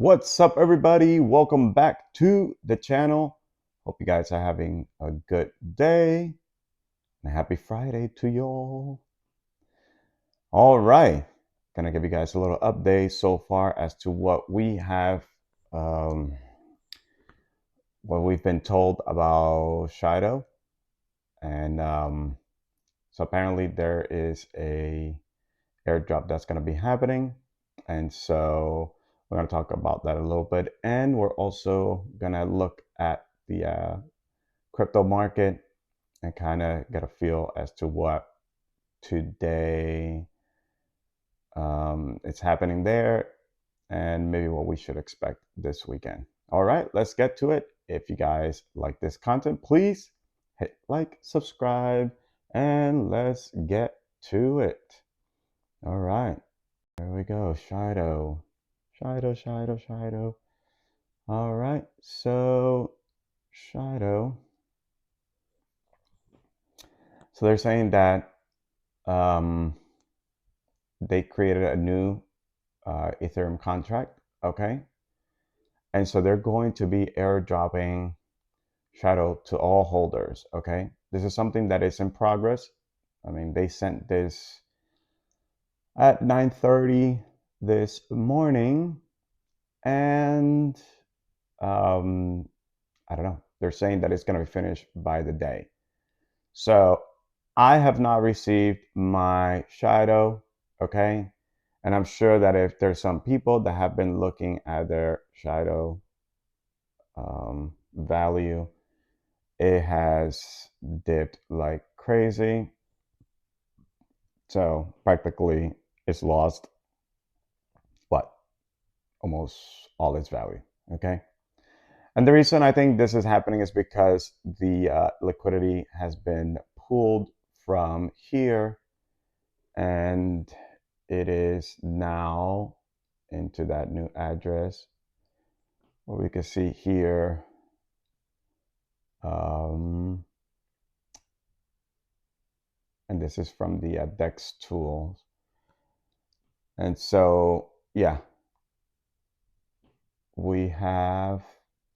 What's up, everybody? Welcome back to the channel. Hope you guys are having a good day and a happy Friday to y'all. All right, gonna give you guys a little update so far as to um, what we've been told about Shido, and so apparently there is a airdrop that's gonna be happening, and so we're gonna talk about that a little bit, and we're also gonna look at the crypto market and kind of get a feel as to what today is happening there and maybe what we should expect this weekend. All right, let's get to it. If you guys like this content, please hit like, subscribe, and let's get to it. All right, there we go. Shido. Shido, Shido, Shido. All right, so Shido. So they're saying that um, they created a new Ethereum contract, okay? And so they're going to be airdropping Shadow to all holders, okay? This is something that is in progress. I mean, they sent this at 9:30 this morning, and um, I don't know. They're saying that it's going to be finished by the day. So I have not received my Shadow, okay? And I'm sure that if there's some people that have been looking at their Shadow value, it has dipped like crazy. So practically it's lost what? Almost all its value, okay? And the reason I think this is happening is because the liquidity has been pulled from here and it is now into that new address where we can see here and this is from the DEX tools. And so yeah, we have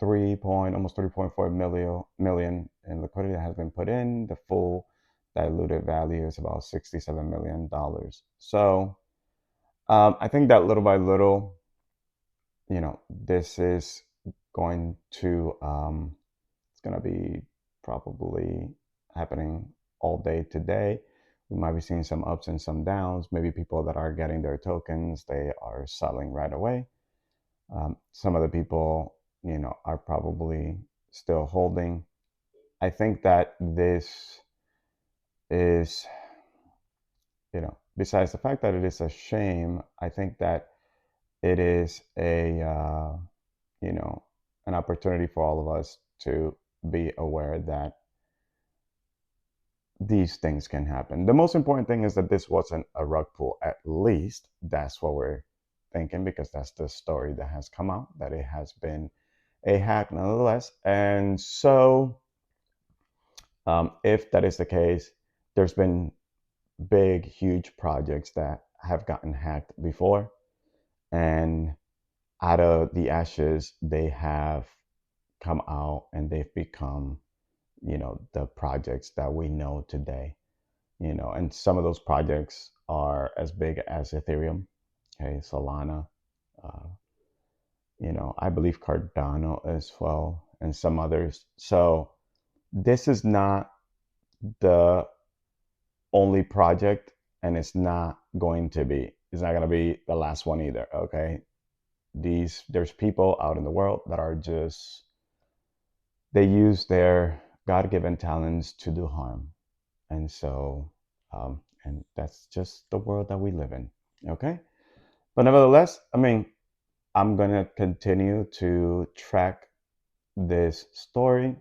almost 3.4 million in liquidity that has been put in. The full diluted value is about $67 million. So I think that little by little, this is going to it's going to be probably happening all day today. We might be seeing some ups and some downs. Maybe people that are getting their tokens, they are selling right away. Some of the people, are probably still holding. I think that this is, besides the fact that it is a shame, I think that it is you know, an opportunity for all of us to be aware that these things can happen. The most important thing is that this wasn't a rug pull. At least that's what we're thinking, because that's the story that has come out, that it has been a hack nonetheless. And so if that is the case, there's been big, huge projects that have gotten hacked before. And out of the ashes, they have come out and they've become, the projects that we know today. And some of those projects are as big as Ethereum, okay, Solana, uh, I believe Cardano as well, and some others. So this is not the only project, and it's not going to be. It's not going to be the last one either. Okay, there's people out in the world that are just, they use their God-given talents to do harm, and so and that's just the world that we live in. Okay, but nevertheless, I mean, I'm gonna continue to track this story.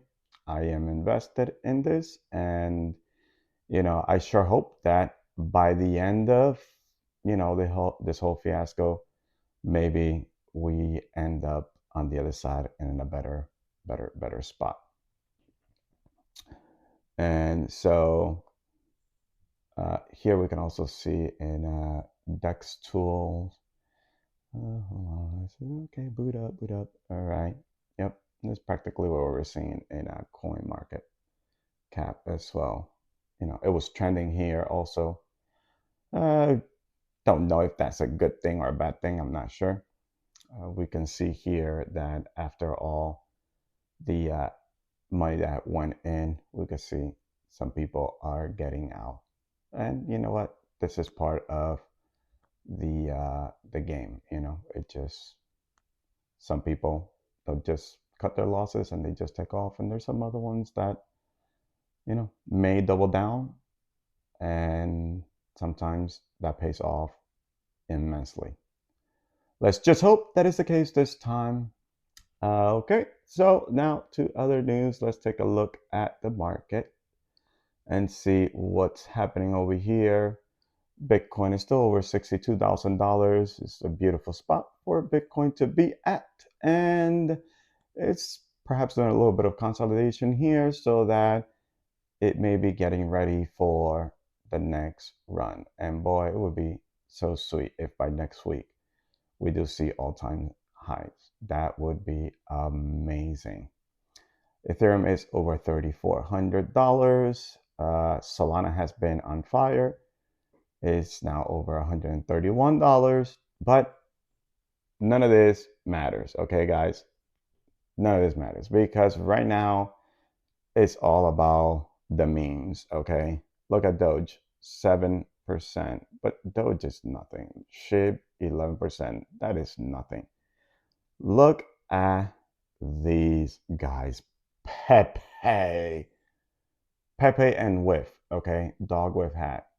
I am invested in this, and I sure hope that by the end of this whole fiasco, maybe we end up on the other side and in a better spot. And so here we can also see in DEX tools, Hold on. I said, okay, boot up, boot up. All right. Yep. That's practically what we're seeing in a coin market cap as well. It was trending here also. Uh, don't know if that's a good thing or a bad thing. I'm not sure. We can see here that after all the money that went in, we can see some people are getting out. And you know what? This is part of the game. It just some people they'll just cut their losses and they just take off, and there's some other ones that may double down, and sometimes that pays off immensely. Let's just hope that is the case this time. Okay, so now to other news. Let's take a look at the market and see what's happening over here. Bitcoin is still over $62,000. It's a beautiful spot for Bitcoin to be at. And it's perhaps doing a little bit of consolidation here so that it may be getting ready for the next run. And boy, it would be so sweet if by next week we do see all-time highs. That would be amazing. Ethereum is over $3,400. Solana has been on fire. It's now over $131. But none of this matters, okay, guys? None of this matters because right now it's all about the memes, okay? Look at Doge, 7%, but Doge is nothing. SHIB, 11%, that is nothing. Look at these guys. Pepe and Whiff, okay? Dog with hat.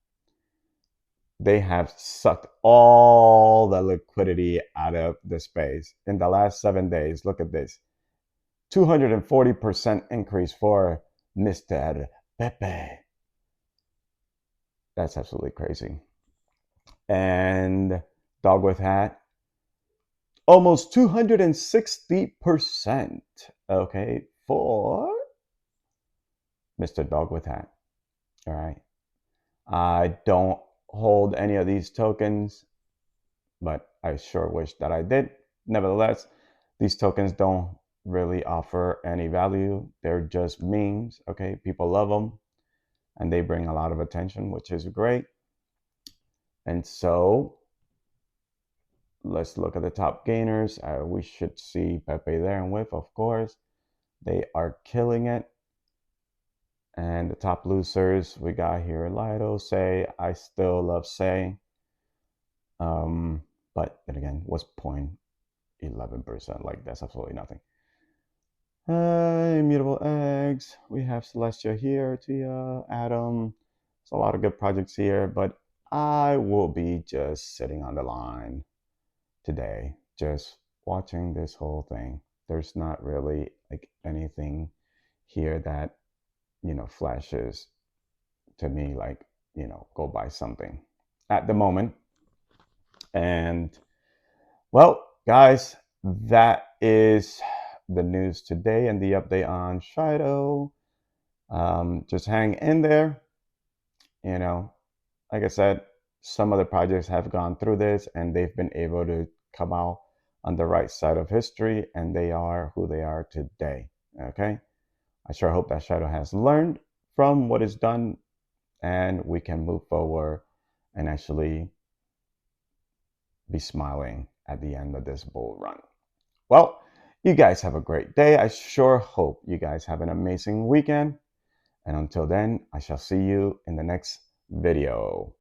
They have sucked all the liquidity out of the space in the last 7 days. Look at this. 240% increase for Mr. Pepe. That's absolutely crazy. And Dog with Hat, almost 260%, okay, for Mr. Dog with Hat. All right. I don't hold any of these tokens, but I sure wish that I did. Nevertheless, these tokens don't really offer any value. They're just memes, okay? People love them and they bring a lot of attention, which is great. And so let's look at the top gainers. We should see Pepe there and Whiff, of course. They are killing it. And the top losers, we got here Lido, Say. I still love Say. But then again, what's 0.11%? Like, that's absolutely nothing. Immutable Eggs. We have Celestia here, Tia, Adam. There's a lot of good projects here, but I will be just sitting on the line today, just watching this whole thing. There's not really like anything here that, flashes to me like, go buy something at the moment. And well, guys, that is the news today and the update on Shido. Just hang in there. Like I said, some of the projects have gone through this and they've been able to come out on the right side of history, and they are who they are today. Okay. I sure hope that Shadow has learned from what is done and we can move forward and actually be smiling at the end of this bull run. Well, you guys have a great day. I sure hope you guys have an amazing weekend. And until then, I shall see you in the next video.